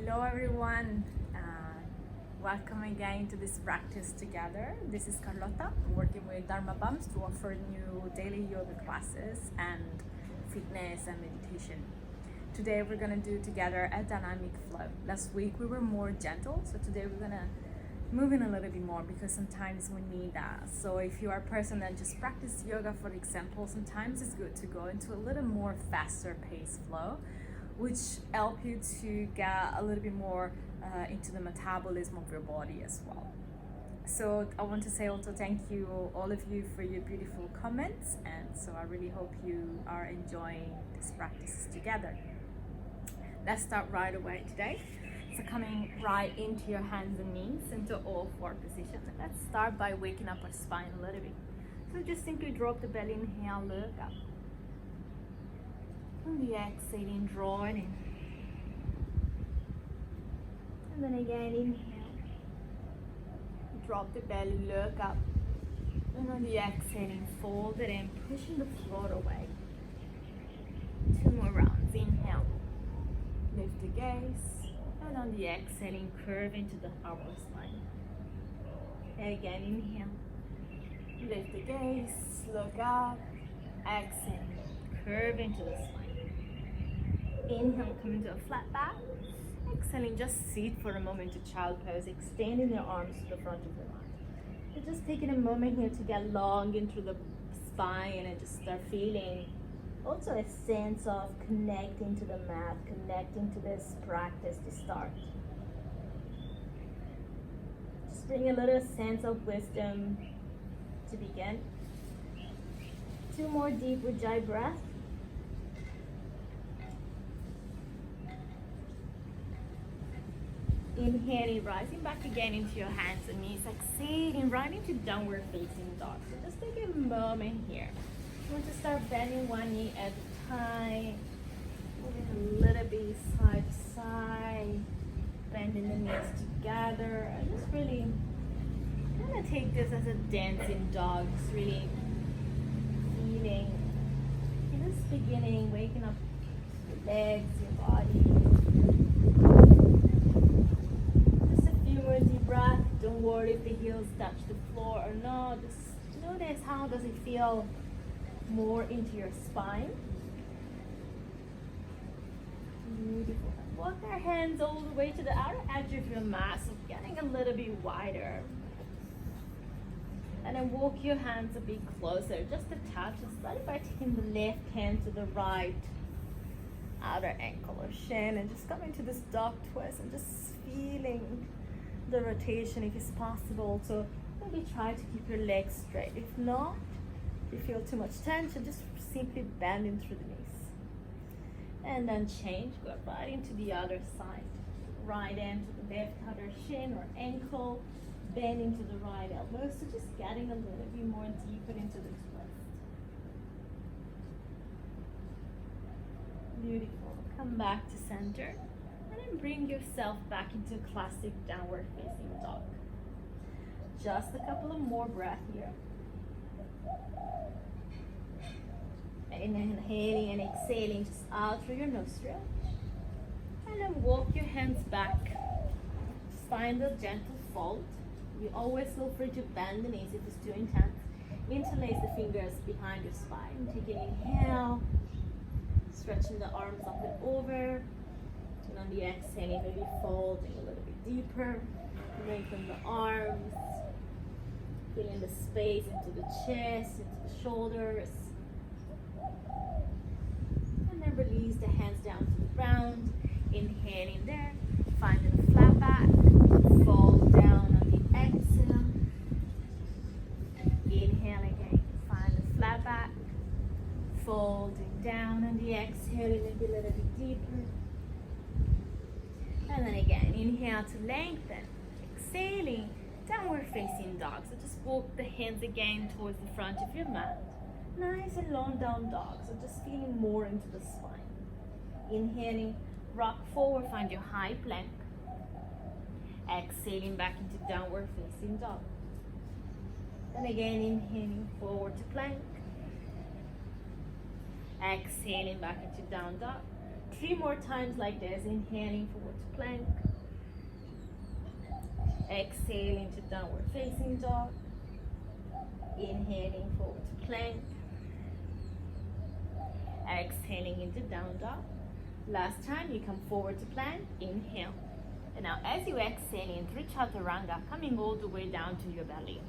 Hello everyone, welcome again to this practice together. This is Carlotta, working with Dharma Bums to offer new daily yoga classes and fitness and meditation. Today we're gonna do together a dynamic flow. Last week we were more gentle, so today we're gonna move in a little bit more because sometimes we need that. So if you are a person that just practice yoga, for example, sometimes it's good to go into a little more faster paced flow, which help you to get a little bit more into the metabolism of your body as well. So I want to say also thank you all of you for your beautiful comments, and so I really hope you are enjoying this practice together. Let's start right away today. So coming right into your hands and knees into all four positions. Let's start by waking up our spine a little bit. So just simply drop the belly, inhale, look up. On the exhaling, draw it in. And then again, inhale. Drop the belly, look up. And on the exhaling, fold it in, pushing the floor away. 2 more rounds. Inhale. Lift the gaze. And on the exhaling, curve into the upper spine. Again, inhale. Lift the gaze, look up. Exhale. Curve into the spine. Inhale, come into a flat back. Exhaling, just sit for a moment to child pose, extending your arms to the front of your mat. So just taking a moment here to get long into the spine and just start feeling also a sense of connecting to the mat, connecting to this practice to start. Just bring a little sense of wisdom to begin. 2 more deep Ujjayi breaths. Inhaling, rising back again into your hands and knees, exhaling right into downward facing dog. So just take a moment here. You want to start bending one knee at a time, moving a little bit side to side, bending the knees together, and just really kind of take this as a dancing dog, just really feeling, just beginning, waking up your legs, your body. Deep breath. Don't worry if the heels touch the floor or not. Just notice how does it feel more into your spine. Beautiful. Walk our hands all the way to the outer edge of your mat, so getting a little bit wider. And then walk your hands a bit closer, just a touch. And start by taking the left hand to the right outer ankle or shin, and just come into this dog twist and just feeling the rotation if it's possible. So maybe try to keep your legs straight. If not, if you feel too much tension, just simply bending through the knees. And then change, go right into the other side. Right end to the left outer shin or ankle, bending to the right elbow. So just getting a little bit more deeper into the twist. Beautiful. Come back to center. And bring yourself back into classic downward facing dog. Just a couple of more breaths here. And inhaling and exhaling just out through your nostril. And then walk your hands back. Just find a gentle fold. You always feel free to bend the knees if it's too intense. Interlace the fingers behind your spine. Take an inhale. Stretching the arms up and over. And on the exhale, maybe folding a little bit deeper. Lengthen the arms. Feeling the space into the chest, into the shoulders. And then release the hands down to the ground. Inhaling there. Finding a flat back. Fold down on the exhale. Inhale again. Find a flat back. Folding down on the exhale, maybe a little bit deeper. And then again, inhale to lengthen. Exhaling, downward facing dog. So just walk the hands again towards the front of your mat. Nice and long down dog. So just feeling more into the spine. Inhaling, rock forward, find your high plank. Exhaling back into downward facing dog. And again, inhaling forward to plank. Exhaling back into down dog. 3 more times like this. Inhaling forward to plank. Exhaling to downward facing dog. Inhaling forward to plank. Exhaling into down dog. Last time, you come forward to plank. Inhale. And now as you exhale in through chaturanga, coming all the way down to your belly.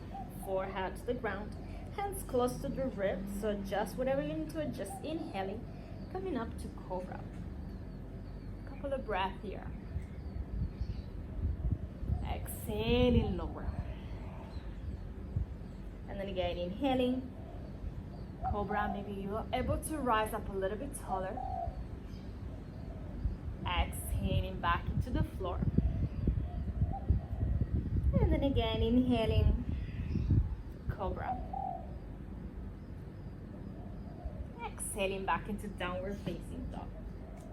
Forehead to the ground. Hands close to the ribs. So adjust whatever you need to adjust. Inhaling. Coming up to cobra. Couple of breaths here. Exhaling lower. And then again, inhaling. Cobra, maybe you are able to rise up a little bit taller. Exhaling back into the floor. And then again, inhaling. Cobra. Exhaling back into downward facing dog.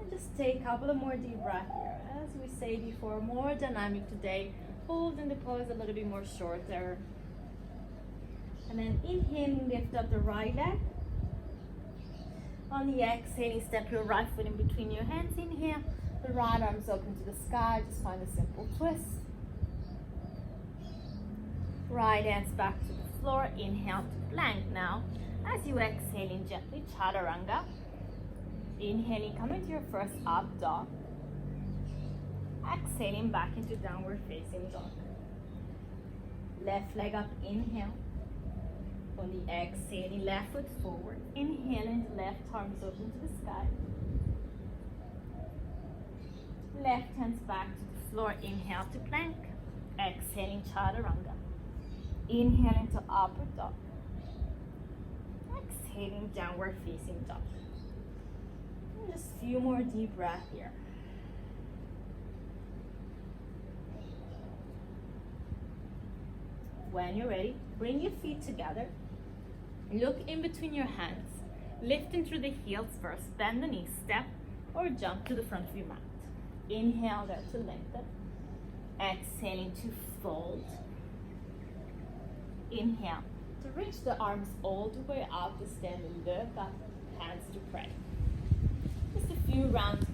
And just take a couple of more deep breaths here. As we say before, more dynamic today. Holding the pose a little bit more shorter. And then inhaling, lift up the right leg. On the exhaling, step your right foot in between your hands. Inhale, the right arms open to the sky. Just find a simple twist. Right hands back to the floor. Inhale to plank now. As you exhaling gently, chaturanga. Inhaling, come into your first up dog. Exhaling back into downward facing dog. Left leg up, inhale. On the exhaling, left foot forward. Inhaling, left arms open to the sky. Left hands back to the floor. Inhale to plank. Exhaling, chaturanga. Inhaling to upward dog. Exhaling, downward facing dog. And just a few more deep breaths here. When you're ready, bring your feet together. Look in between your hands. Lifting through the heels first. Bend the knees, step or jump to the front of your mat. Inhale there to lengthen. Exhaling to fold. Inhale to reach the arms all the way up to stand and look up, hands to pray. Just a few rounds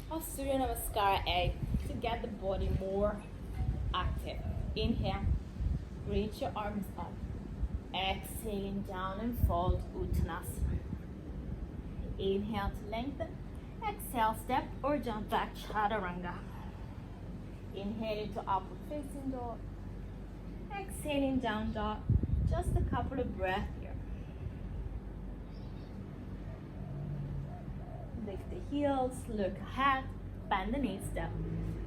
of Surya Namaskara A to get the body more active. Inhale, reach your arms up. Exhaling down and fold, Uttanasana. Inhale to lengthen. Exhale, step or jump back, Chaturanga. Inhaling to upward facing dog. Exhaling down dog. Just a couple of breaths here. Lift the heels, look ahead, bend the knees, step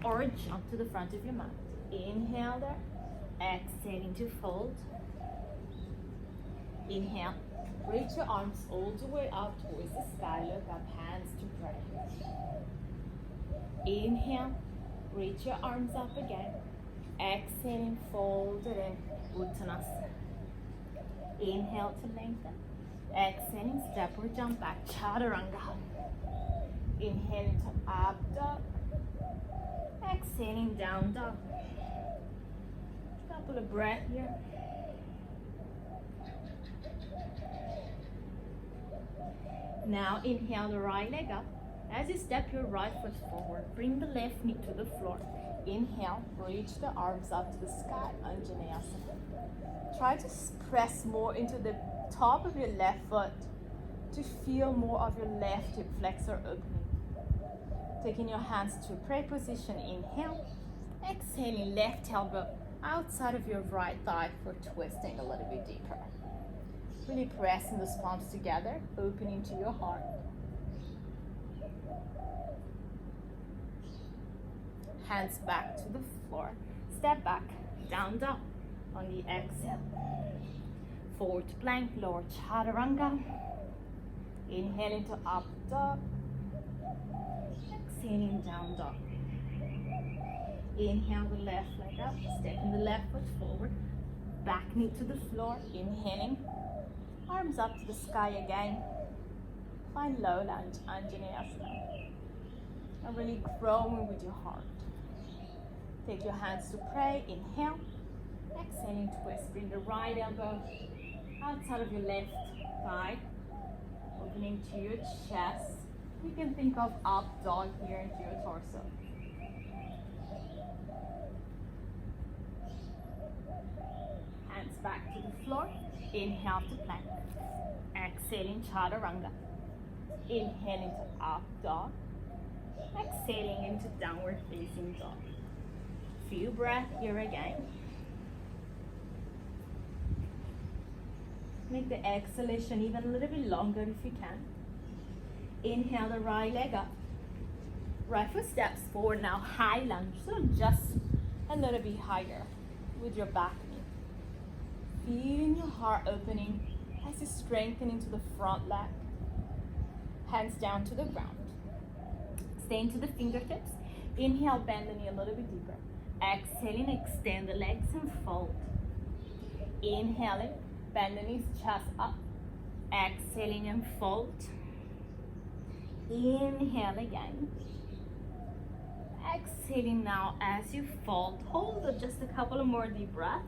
or jump to the front of your mat. Inhale there. Exhaling to fold. Inhale. Reach your arms all the way up towards the sky. Look up, hands to pray. Inhale. Reach your arms up again. Exhaling, fold it in, Uttanasana. Inhale to lengthen. Exhaling, step or jump back, Chaturanga. Inhaling to up dog. Exhaling, down dog. Couple of breaths here. Now inhale the right leg up. As you step your right foot forward, bring the left knee to the floor. Inhale, reach the arms up to the sky, Anjaneyasana. Try to press more into the top of your left foot to feel more of your left hip flexor opening. Taking your hands to pray position, inhale. Exhaling, left elbow outside of your right thigh for twisting a little bit deeper. Really pressing those palms together, opening to your heart. Hands back to the floor. Step back, down dog. On the exhale. Forward plank, lower chaturanga. Inhaling to up dog. Exhaling down dog. Inhale the left leg up. Stepping the left foot forward. Back knee to the floor. Inhaling. Arms up to the sky again. Find low lunge, Anjaneyasana. And really growing with your heart. Take your hands to pray. Inhale. Exhaling, twist. Bring the right elbow outside of your left thigh. Opening to your chest. You can think of up dog here into your torso. Hands back to the floor. Inhale to plank. Exhaling chaturanga. Inhale into up dog. Exhaling into downward facing dog. Few breaths here again. Make the exhalation even a little bit longer if you can. Inhale the right leg up. Right foot steps forward now, high lunge. So just a little bit higher with your back knee. Feeling your heart opening as you strengthen into the front leg. Hands down to the ground. Stay into the fingertips. Inhale, bend the knee a little bit deeper. Exhaling, extend the legs and fold. Inhaling, bend the knees, chest up. Exhaling and fold. Inhale again. Exhaling now as you fold. Hold it just a couple of more deep breaths.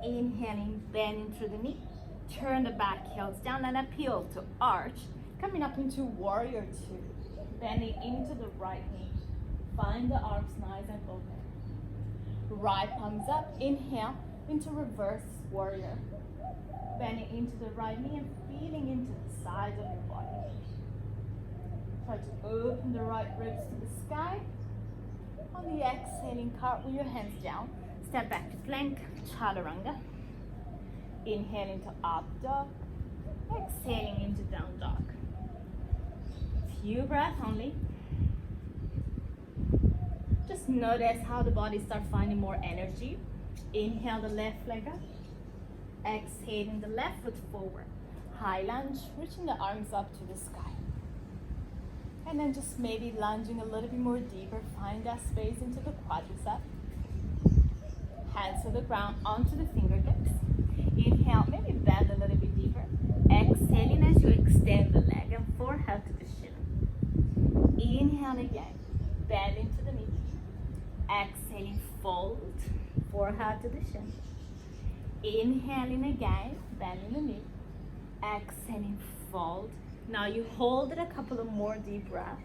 Inhaling, bending through the knee. Turn the back heels down and appeal to arch. Coming up into warrior two. Bending into the right knee. Find the arms nice and open. Right palms up. Inhale into reverse warrior. Bending into the right knee and feeling into the sides of your body. Try to open the right ribs to the sky. On the exhaling, cartwheel your hands down. Step back to plank, chaturanga. Inhale into up dog. Exhaling into down dog. Few breaths only. Just notice how the body starts finding more energy. Inhale the left leg up. Exhaling the left foot forward. High lunge, reaching the arms up to the sky. And then just maybe lunging a little bit more deeper. Find that space into the quadricep. Hands to the ground, onto the fingertips. Inhale, maybe bend a little bit deeper. Exhaling as you extend the leg and forehead to the shin. Inhale again, bend into the knee. Exhaling, fold, forehead to the shin. Inhaling again, bending the knee. Exhaling, fold. Now you hold it a couple of more deep breaths.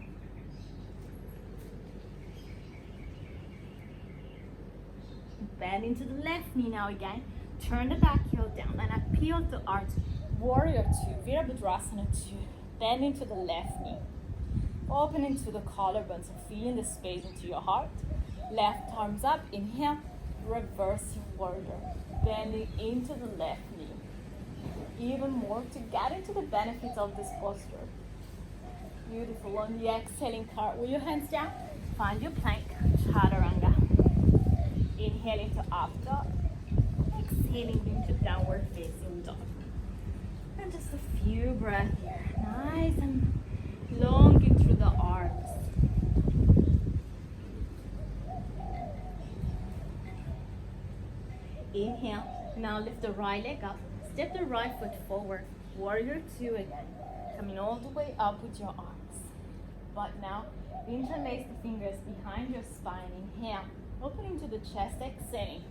Bend into the left knee now again. Turn the back heel down and appeal to arch. Warrior two, Virabhadrasana two. Bend into the left knee. Open into the collarbones and feeling the space into your heart. Left arms up, inhale, reverse warrior. Bending into the left knee. Even more to get into the benefits of this posture. Beautiful. On the exhaling, cartwheel your hands down. Find your plank, chaturanga. Inhale into up dog. Exhaling into downward facing dog. And just a few breaths here. Nice and longing through the arms. Inhale. Now lift the right leg up. Step the right foot forward. Warrior two again. Coming all the way up with your arms. But now interlace the fingers behind your spine. Inhale. Open into the chest, exhaling.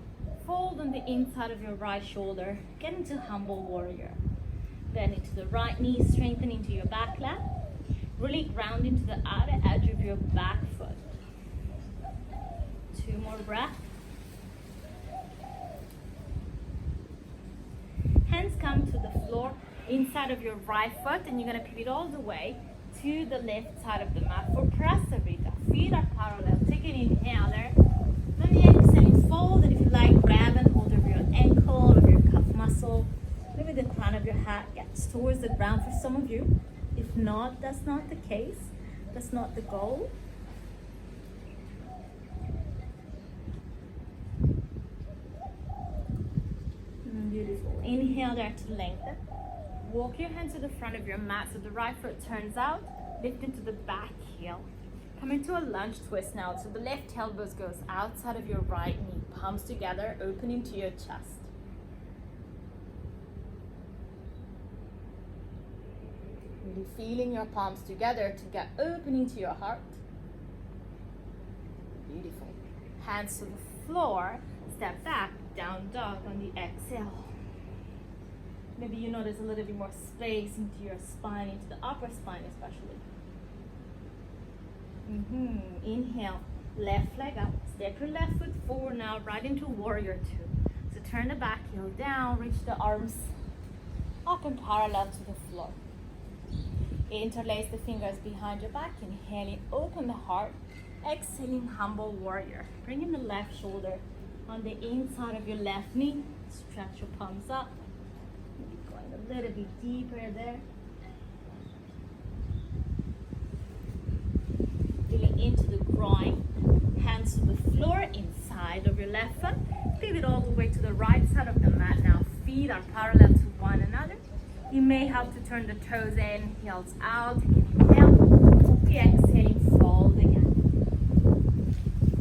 Fold on the inside of your right shoulder. Get into humble warrior. Bend into the right knee, strengthen into your back leg. Really ground into the outer edge of your back foot. Two more breaths. Hands come to the floor inside of your right foot, and you're going to pivot all the way to the left side of the mat for Prasarita. Feet are parallel. Take an inhale there. Then the exhale, fold, and if you like, grab and hold over your ankle, over your calf muscle. Maybe the crown of your head gets towards the ground for some of you. If not, that's not the case. That's not the goal. Beautiful. Inhale there to lengthen. Walk your hands to the front of your mat so the right foot turns out. Lift into the back heel. Come into a lunge twist now. So the left elbow goes outside of your right knee. Palms together, open into your chest. Really feeling your palms together to get open into your heart. Beautiful. Hands to the floor. Step back, down dog on the exhale. Maybe you notice a little bit more space into your spine, into the upper spine especially. Inhale, left leg up. Step your left foot forward now, right into warrior two. So turn the back heel down, reach the arms up and parallel to the floor. Interlace the fingers behind your back, inhaling, open the heart. Exhaling, humble warrior. Bringing the left shoulder on the inside of your left knee. Stretch your palms up. Maybe going a little bit deeper there. Feeling into the groin. Hands to the floor, inside of your left foot. Pivot all the way to the right side of the mat. Now feet are parallel to one another. You may have to turn the toes in, heels out. Inhale. Be exhaling, fold again.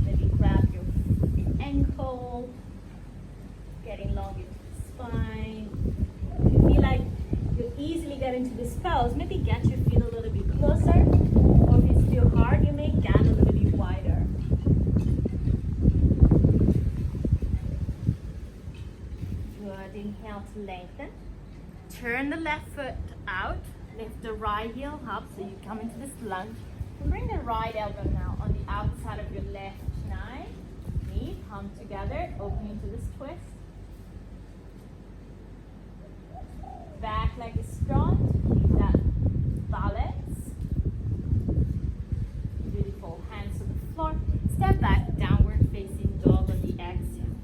Maybe grab your ankle. Getting long into the spine. If you feel like you easily get into this pose, maybe get your feet a little bit closer. Or if it's too hard, you may get a little bit wider. Good. Inhale to lengthen. Turn the left foot out. Lift the right heel up so you come into this lunge. And bring the right elbow now on the outside of your left knee. Palm together. Open into this twist. Back leg is strong. Keep that balance. Beautiful. Hands to the floor. Step back. Downward facing dog on the exhale.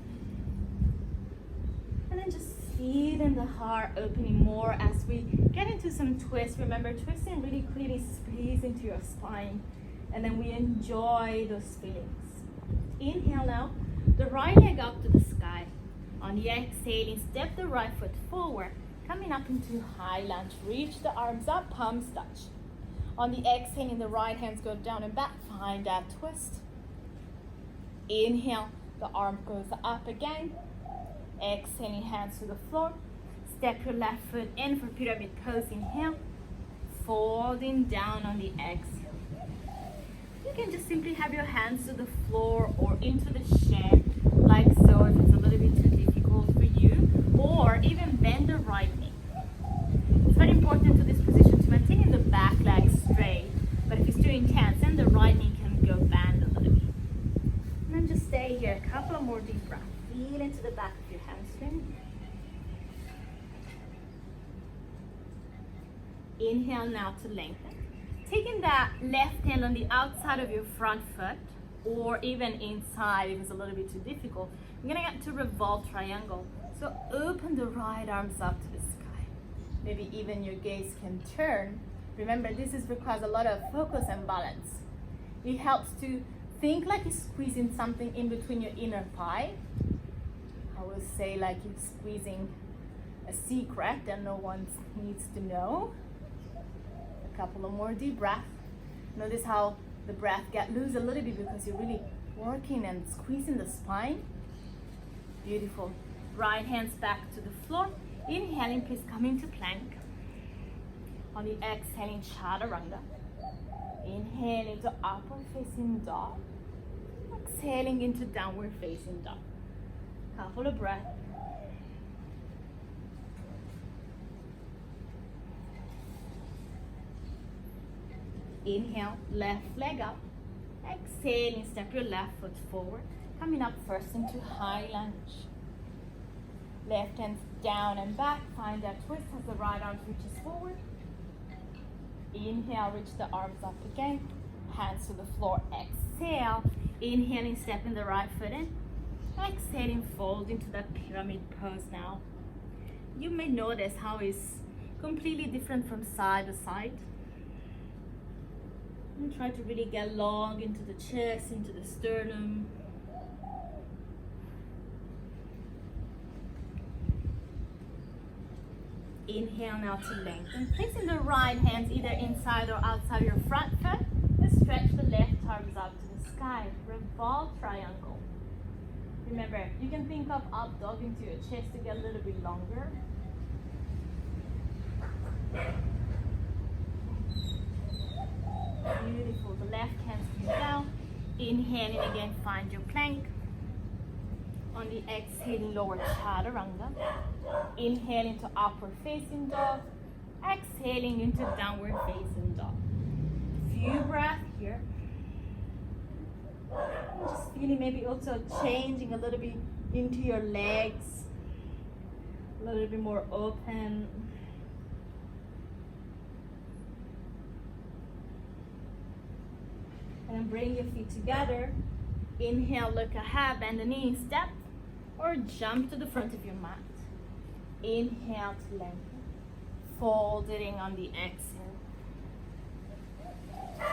And then just feel in the heart opening more as we get into some twists. Remember, twisting really creating space into your spine. And then we enjoy those feelings. Inhale now. The right leg up to the sky. On the exhaling, step the right foot forward. Coming up into high lunge. Reach the arms up, palms touch. On the exhaling, the right hands go down and back. Find that twist. Inhale, the arm goes up again. Exhaling, hands to the floor. Step your left foot in for pyramid pose. Inhale. Folding down on the exhale. You can just simply have your hands to the floor or into the shed, like so, if it's a little bit too difficult for you. Or even bend the right knee. It's very important to this position to maintain the back leg straight. But if it's too intense, then the right knee can go bend a little bit. And then just stay here. A couple of more deep breaths. Feel into the back of your hamstring. Inhale now to lengthen. Taking that left hand on the outside of your front foot, or even inside if it's a little bit too difficult, you're gonna get to revolve triangle. So open the right arms up to the sky. Maybe even your gaze can turn. Remember, this requires a lot of focus and balance. It helps to think like you're squeezing something in between your inner thigh. I would say like you're squeezing a secret that no one needs to know. A couple of more deep breaths. Notice how the breath gets loose a little bit because you're really working and squeezing the spine. Beautiful. Right hands back to the floor. Inhaling, please come into plank. On the exhaling, chaturanga. Inhaling to upward facing dog. Exhaling into downward facing dog. Couple of breaths. Inhale, left leg up. Exhaling, step your left foot forward. Coming up first into high lunge. Left hand down and back. Find that twist as the right arm reaches forward. Inhale, reach the arms up again. Hands to the floor. Exhale. Inhaling, stepping the right foot in. Exhaling, fold into that pyramid pose now. You may notice how it's completely different from side to side. And try to really get long into the chest, into the sternum. Inhale now to lengthen. Placing the right hands either inside or outside your front foot. Just stretch the left arms up to the sky. Revolve triangle. Remember, you can think of up dog into your chest to get a little bit longer. Beautiful. The left hand comes down. Inhaling again, find your plank. On the exhaling, lower chaturanga. Inhale into upward facing dog. Exhaling into downward facing dog. Few breaths here. Just feeling maybe also changing a little bit into your legs. A little bit more open. And then bring your feet together. Inhale, look ahead, bend the knees, step or jump to the front of your mat. Inhale to lengthen. Fold it in on the exhale.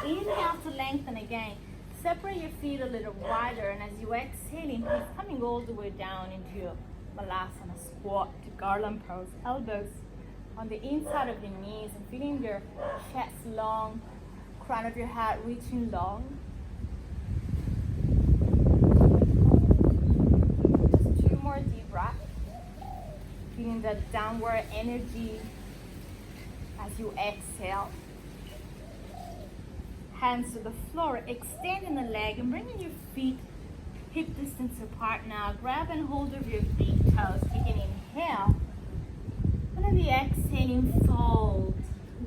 Inhale to lengthen again. Separate your feet a little wider, and as you exhale, inhale, coming all the way down into your Malasana squat to garland pose. Elbows on the inside of your knees and feeling your chest long, crown of your head reaching long. Just 2 more deep breaths. Feeling the downward energy as you exhale. Hands to the floor, extending the leg and bringing your feet hip distance apart now. Grab and hold of your big toes. Take an inhale. And then the exhaling, fold.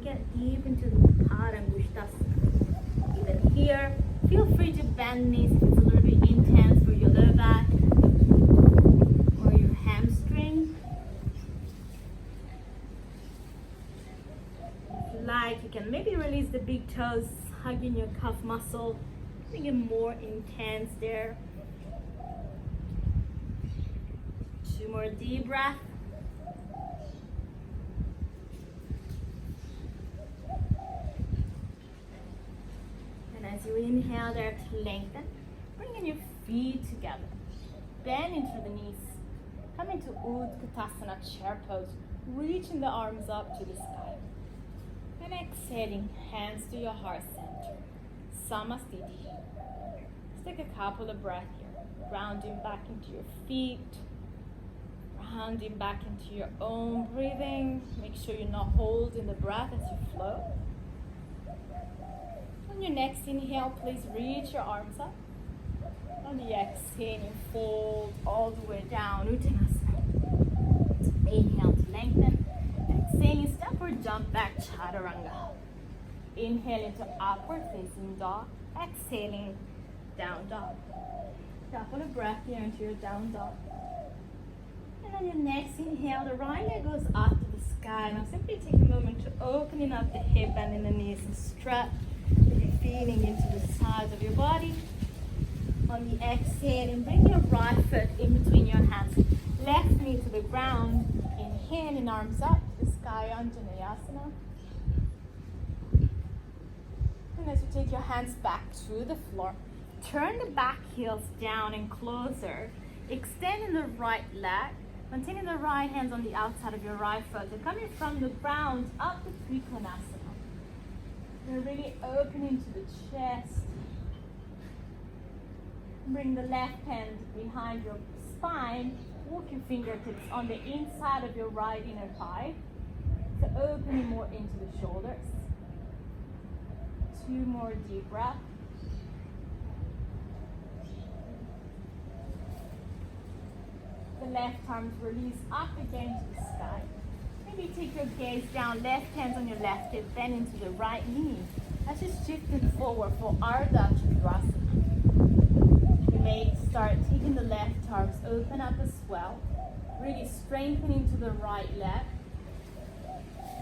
Get deep into the Padangusthasana. Even here, feel free to bend knees if it's a little bit intense for your lower back or your hamstring. If you like, you can maybe release the big toes, hugging your calf muscle, making it more intense there. 2 more deep breaths. And as you inhale there to lengthen, bringing your feet together. Bend into the knees. Come into Utkatasana, chair pose. Reaching the arms up to the sky. And exhaling, hands to your heart center. Samasthiti. Let's take a couple of breaths here. Rounding back into your feet. Rounding back into your own breathing. Make sure you're not holding the breath as you flow. On your next inhale, please reach your arms up. On the exhale, fold all the way down. Uttanasana. Inhale to lengthen. Exhaling, step or jump back, chaturanga. Inhale into upward facing dog. Exhaling, down dog. Couple of breath here into your down dog. And on your next inhale, the right leg goes up to the sky. Now simply take a moment to opening up the hip, bending the knees and stretch. Maybe feeling into the sides of your body. On the exhale, and bring your right foot in between your hands. Left knee to the ground. Inhale and arms up to the sky, Anjaneyasana. And as you take your hands back to the floor, turn the back heels down and closer. Extending the right leg, maintaining the right hands on the outside of your right foot. And coming from the ground up to Trikonasana. You're really opening to the chest. Bring the left hand behind your spine. Walk your fingertips on the inside of your right inner thigh. So opening more into the shoulders. 2 more deep breaths. The left arms release up again to the sky. Maybe take your gaze down, left hands on your left hip, bend into the right knee. That's just shifting forward for Ardha Chakrasana. You may start taking the left arms, open up as well. Really strengthening to the right leg.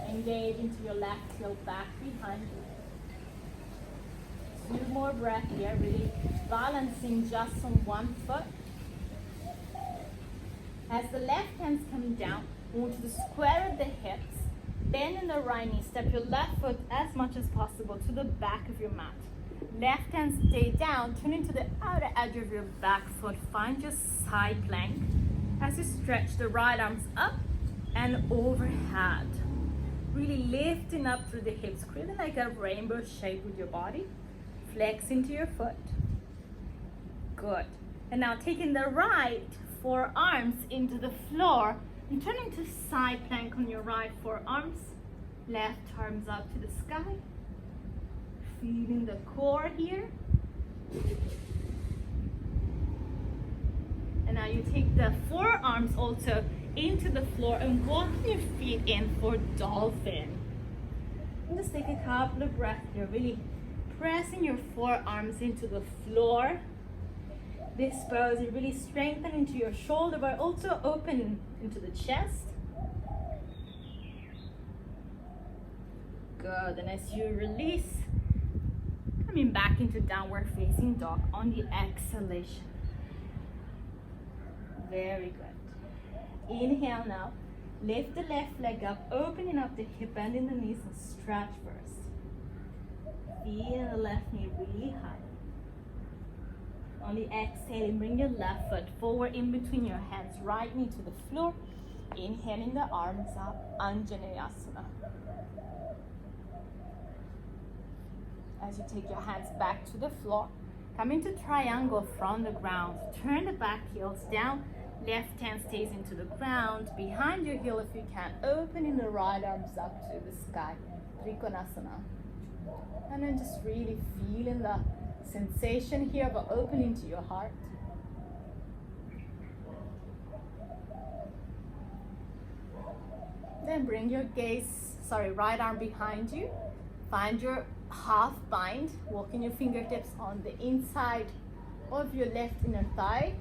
Engage into your left heel back behind you. 2 more breaths here, really balancing just on one foot. As the left hand's coming down, move to the square of the hips, bend in the right knee, step your left foot as much as possible to the back of your mat. Left hand stay down, turn into the outer edge of your back foot, find your side plank. As you stretch the right arms up and overhead. Really lifting up through the hips, creating like a rainbow shape with your body. Flex into your foot. Good. And now taking the right forearms into the floor and turning to side plank on your right forearms. Left arms up to the sky. Feeling the core here. And now you take the forearms also into the floor and walk your feet in for dolphin. And just take a couple of breaths here, really pressing your forearms into the floor. This pose, you really strengthen into your shoulder, but also open into the chest. Good, and as you release, coming back into downward facing dog on the exhalation. Very good. Inhale now. Lift the left leg up, opening up the hip, bending the knees and stretch first. Feel the left knee really high. On the exhale, bring your left foot forward in between your hands, right knee to the floor. Inhaling the arms up, Anjaneyasana. As you take your hands back to the floor, come into triangle from the ground. Turn the back heels down. Left hand stays into the ground. Behind your heel if you can. Opening the right arms up to the sky. Trikonasana. And then just really feeling the sensation here of opening to your heart. Then bring your right arm behind you. Find your half bind, walking your fingertips on the inside of your left inner thigh.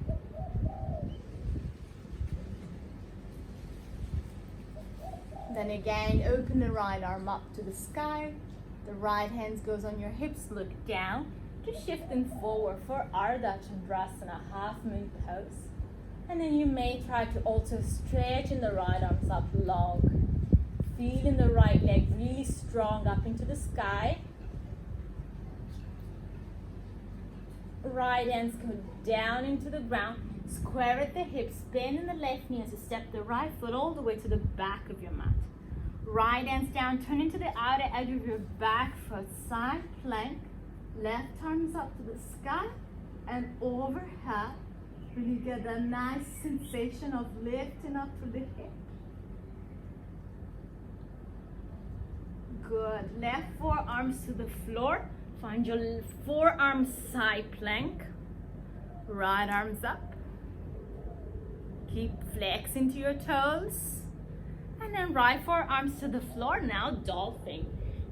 Then again, open the right arm up to the sky. The right hand goes on your hips, look down. Just shifting forward for Ardha Chandrasana, half moon pose. And then you may try to also stretching the right arms up long. Feeling the right leg really strong up into the sky. Right hands go down into the ground. Square at the hips, bend in the left knee as you step the right foot all the way to the back of your mat. Right hands down, turn into the outer edge of your back foot, side plank. Left arms up to the sky and overhead. Really get that nice sensation of lifting up through the hip. Good. Left forearms to the floor. Find your forearm side plank. Right arms up. Keep flexing to your toes. And then right forearms to the floor. Now dolphin.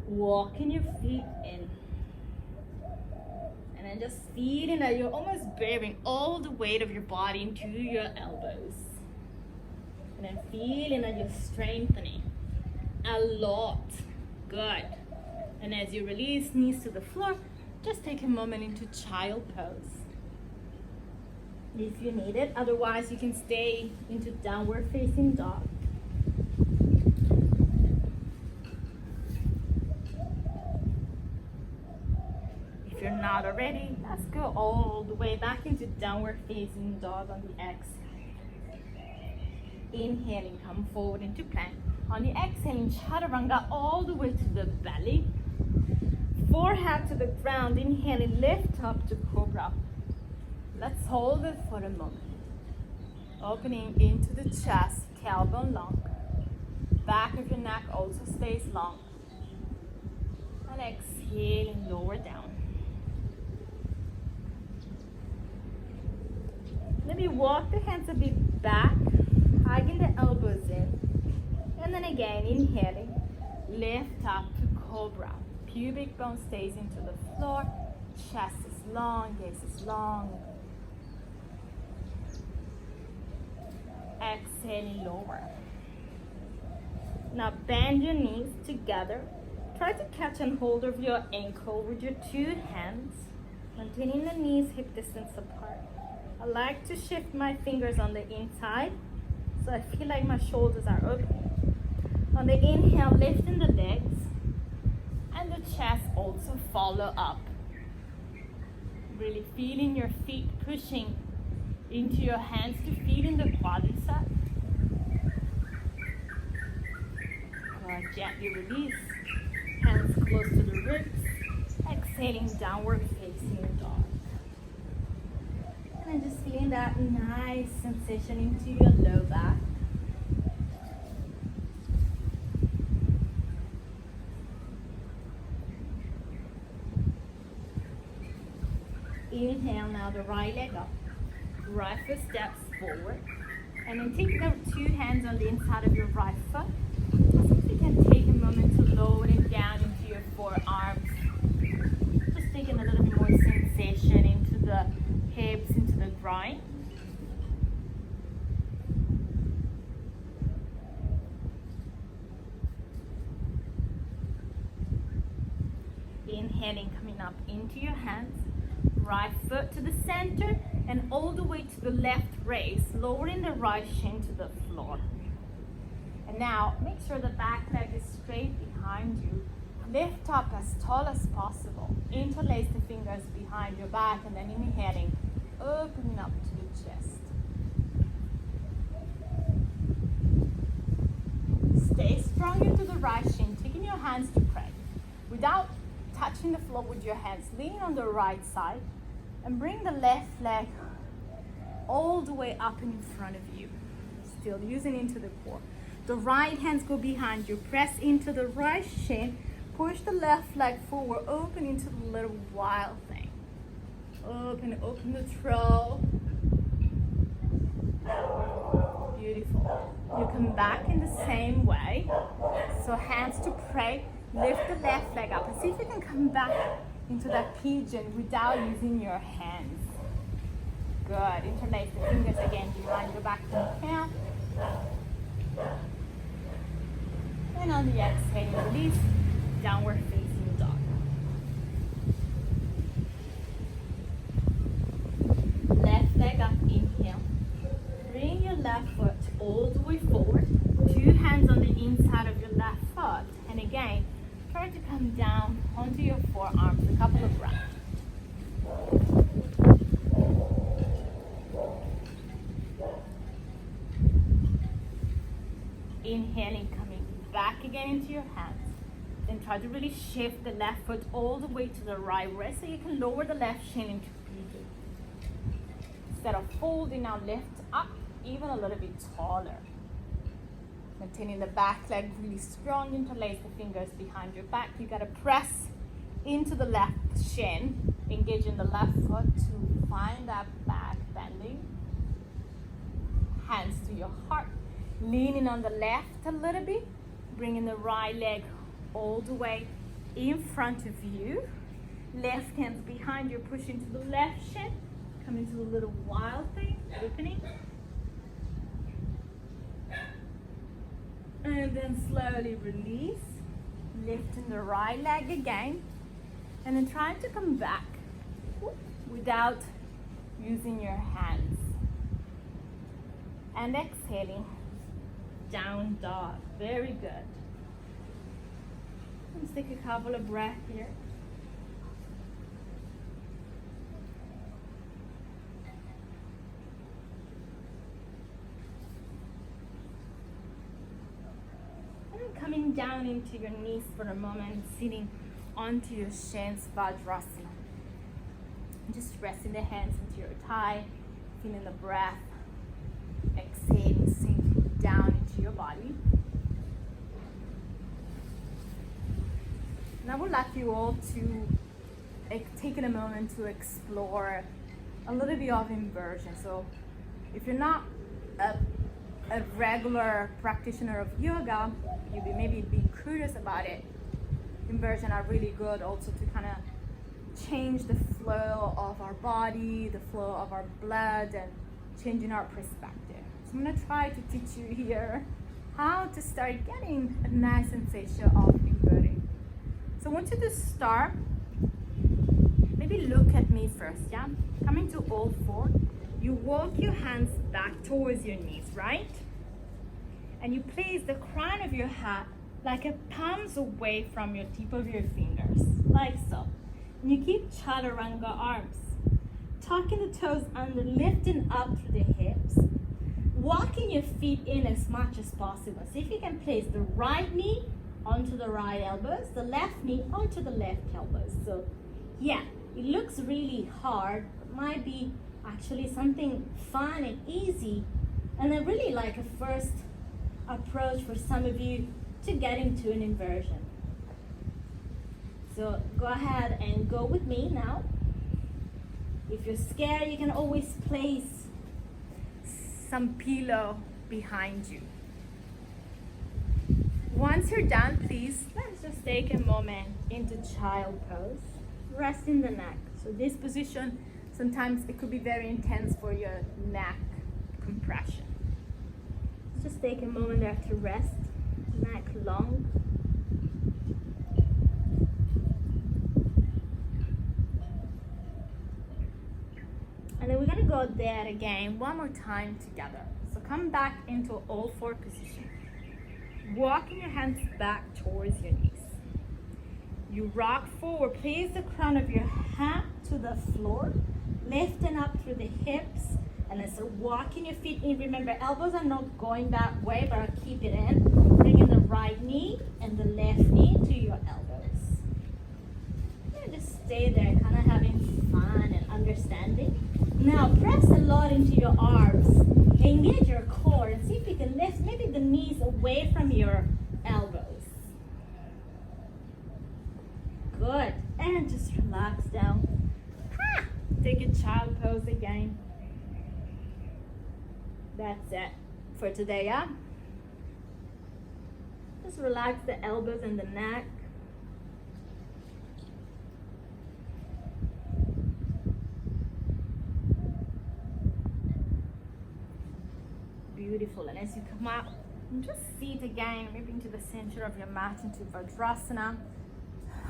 Walking your feet in. And then just feeling that you're almost bearing all the weight of your body into your elbows. And then feeling that you're strengthening a lot. Good. And as you release knees to the floor, just take a moment into child pose. If you need it. Otherwise, you can stay into downward facing dog. If you're not already, let's go all the way back into downward facing dog on the exhale. Inhaling, come forward into plank. On the exhaling, chaturanga all the way to the belly. Forehead to the ground. Inhaling, lift up to cobra. Let's hold it for a moment. Opening into the chest, tailbone long. Back of your neck also stays long. And exhaling, lower down. Maybe walk the hands a bit back, hugging the elbows in. And then again, inhaling, lift up to cobra. Pubic bone stays into the floor, chest is long, gaze is long. Exhaling, lower. Now bend your knees together. Try to catch and hold of your ankle with your two hands, maintaining the knees hip distance apart. I like to shift my fingers on the inside, so I feel like my shoulders are open. On the inhale, lifting the legs, and the chest also follow up. Really feeling your feet pushing into your hands to feeling the quadricep. Gently release, hands close to the ribs, exhaling downward facing dog. And just feeling that nice sensation into your low back. Inhale now, the right leg up. Right foot steps forward. And then take the two hands on the inside of your right foot. See if you can take a moment to lower it down into your forearms. Just taking a little bit more sensation into the hips, into the groin. Inhaling, coming up into your hands. Right foot to the center and all the way to the left raise, lowering the right shin to the floor. And now make sure the back leg is straight behind you. Lift up as tall as possible. Interlace the fingers behind your back and then inhaling, opening up to the chest. Stay strong into the right shin, taking your hands to pray. Without touching the floor with your hands, lean on the right side and bring the left leg all the way up in front of you. Still using into the core. The right hands go behind you. Press into the right shin. Push the left leg forward. Open into the little wild thing. Open the throat. Beautiful. You come back in the same way. So hands to pray. Lift the left leg up and see if you can come back into that pigeon without using your hands. Good. Interlace the fingers again behind your back. Inhale. And on the exhale, release. Downward facing dog. Left leg up. Inhale. Bring your left foot all the way forward. Two hands on the inside of your left foot. And again, try to come down onto your forearms a couple of breaths. Inhaling, coming back again into your hands. Then try to really shift the left foot all the way to the right wrist so you can lower the left shin into pigeon. Instead of folding, now lift up even a little bit taller. Maintaining the back leg really strong, interlace the fingers behind your back. You gotta press into the left shin, engaging the left foot to find that back bending. Hands to your heart, leaning on the left a little bit, bringing the right leg all the way in front of you. Left hands behind you, push into the left shin, come into a little wild thing, opening. And then slowly release, lifting the right leg again, and then trying to come back without using your hands. And exhaling, down dog. Very good. Let's take a couple of breaths here. Coming down into your knees for a moment, sitting onto your shins, Vajrasana. Just resting the hands into your thigh, feeling the breath, exhaling, sinking down into your body. And I would like you all to take a moment to explore a little bit of inversion. So if you're not a regular practitioner of yoga, you maybe be curious about it. Inversion are really good also to kind of change the flow of our body, the flow of our blood, and changing our perspective. So I'm gonna try to teach you here how to start getting a nice sensation of inverting. So I want you to start, maybe look at me first, yeah? Coming to all four. You walk your hands back towards your knees, right? And you place the crown of your head like a palms away from your tip of your fingers, like so. And you keep chaturanga arms. Tucking the toes under, lifting up through the hips. Walking your feet in as much as possible. See if you can place the right knee onto the right elbows, the left knee onto the left elbows. So yeah, it looks really hard, but might be actually something fun and easy, and then really like a first approach for some of you to get into an inversion. So go ahead and go with me now. If you're scared, you can always place some pillow behind you. Once you're done, please, let's just take a moment into child pose. Rest in the neck. So this position, sometimes it could be very intense for your neck compression. Just take a moment there to rest, neck long. And then we're gonna go there again, one more time together. So come back into all four position. Walking your hands back towards your knees. You rock forward, place the crown of your head to the floor, lifting up through the hips, and then start walking your feet in. Remember, elbows are not going that way, but I'll keep it in. Bringing the right knee and the left knee to your elbows. And just stay there, kind of having fun and understanding. Now, press a lot into your arms. Engage your core and see if you can lift maybe the knees away from your elbows. Good. And just relax down. Take a child pose again. That's it for today, yeah? Just relax the elbows and the neck. Beautiful. And as you come up, just seat again, maybe into the center of your mat, into Vajrasana.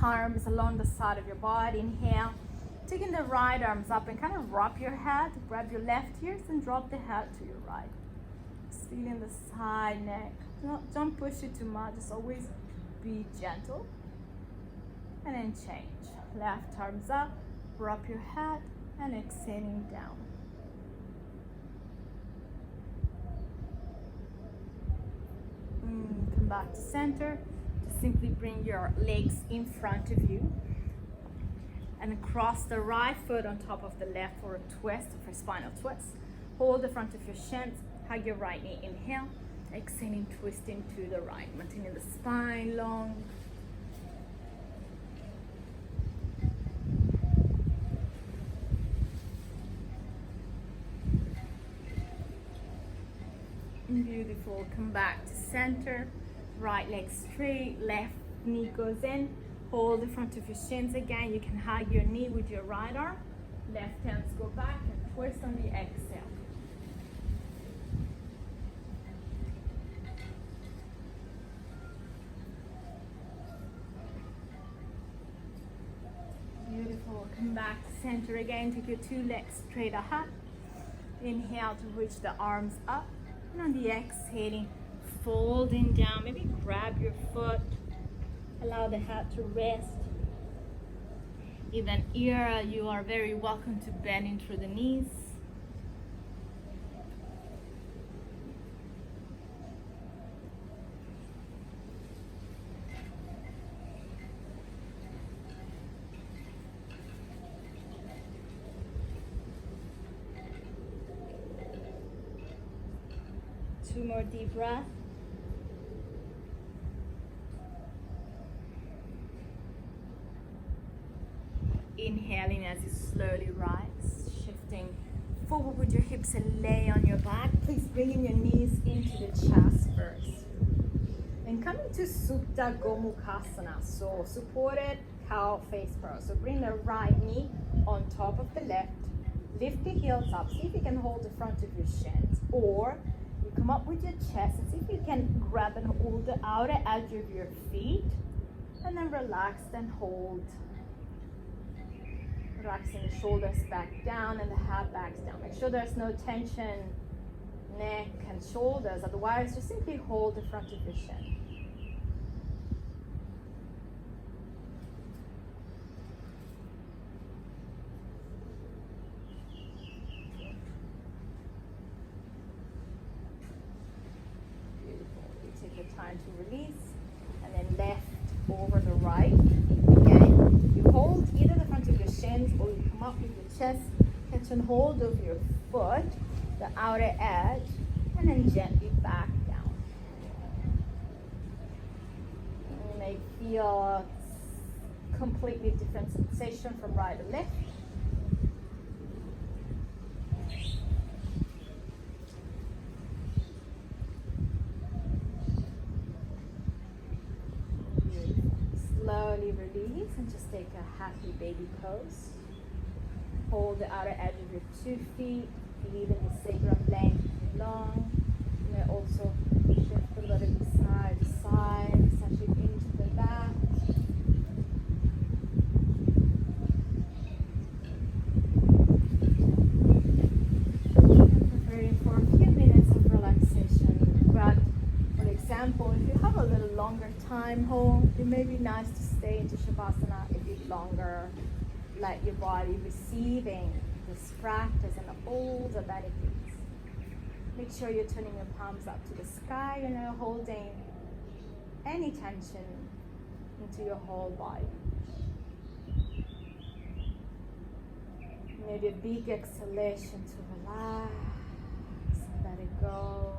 Arms along the side of your body. Inhale. Taking the right arms up and kind of wrap your head. Grab your left ears and drop the head to your right. Just feeling the side neck. Don't push it too much. Just always be gentle. And then change. Left arms up. Wrap your head and exhaling down. Come back to center. Just simply bring your legs in front of you and cross the right foot on top of the left for a twist, for a spinal twist. Hold the front of your shins, hug your right knee, inhale, exhaling, twisting to the right, maintaining the spine long. Beautiful. Come back to center. Right leg straight, left knee goes in. Hold the front of your shins again. You can hug your knee with your right arm. Left hands go back and twist on the exhale. Beautiful. Come back to center again. Take your two legs straight ahead. Inhale to reach the arms up. And on the exhaling, folding down. Maybe grab your foot. Allow the head to rest. Even here, you are very welcome to bending through the knees. Two more deep breaths. Inhaling as you slowly rise, shifting forward with your hips and lay on your back. Please bringing your knees into the chest first. And coming to Supta Gomukhasana, so supported cow face pose. So bring the right knee on top of the left, lift the heels up, see if you can hold the front of your shins, or you come up with your chest and see if you can grab and hold the outer edge of your feet, and then relax and hold. Relaxing the shoulders back down and the head back down. Make sure there's no tension, neck and shoulders. Otherwise, just simply hold the front of your shin. Beautiful. You take your time to release, and then left over the right. Again, you hold either the front of your shins, or you come up with your chest, catch and hold of your foot, the outer edge, and then gently back down. You may feel a completely different sensation from right to left. Just take a happy baby pose. Hold the outer edge of your 2 feet, leaving the sacrum length long. You may also shift a little bit side to side, essentially into the back. And preparing for a few minutes of relaxation. But for example, if you have a little longer time home, it may be nice to stay into Shavasana a bit longer. Let your body receiving this practice and all the benefits. Make sure you're turning your palms up to the sky. You're not holding any tension into your whole body. Maybe a big exhalation to relax and let it go.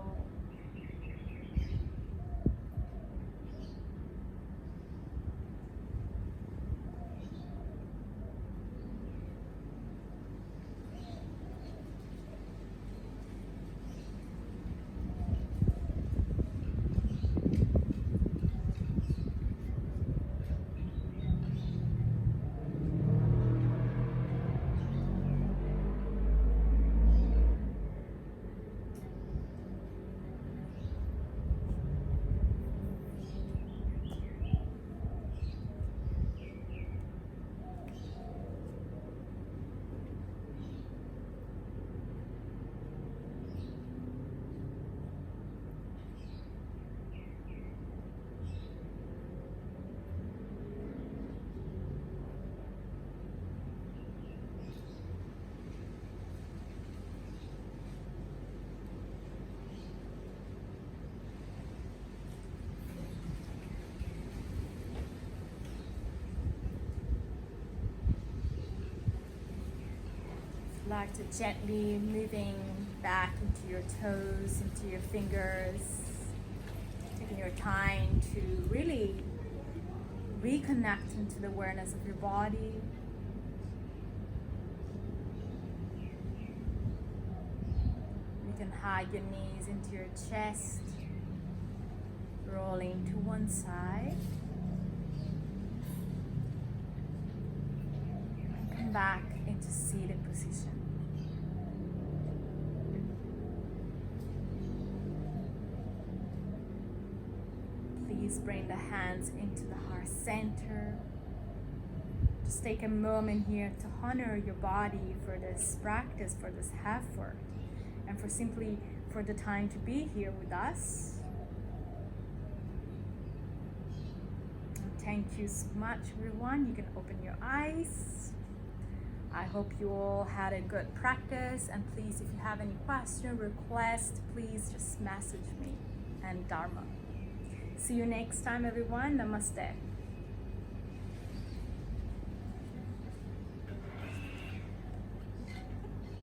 Like to gently moving back into your toes, into your fingers, taking your time to really reconnect into the awareness of your body. You can hide your knees into your chest, rolling to one side. And come back into seated position. Please bring the hands into the heart center. Just take a moment here to honor your body for this practice, for this effort, and for the time to be here with us. And thank you so much, everyone. You can open your eyes. I hope you all had a good practice, and please, if you have any question, request, please just message me and Dharma. See you next time, everyone. Namaste.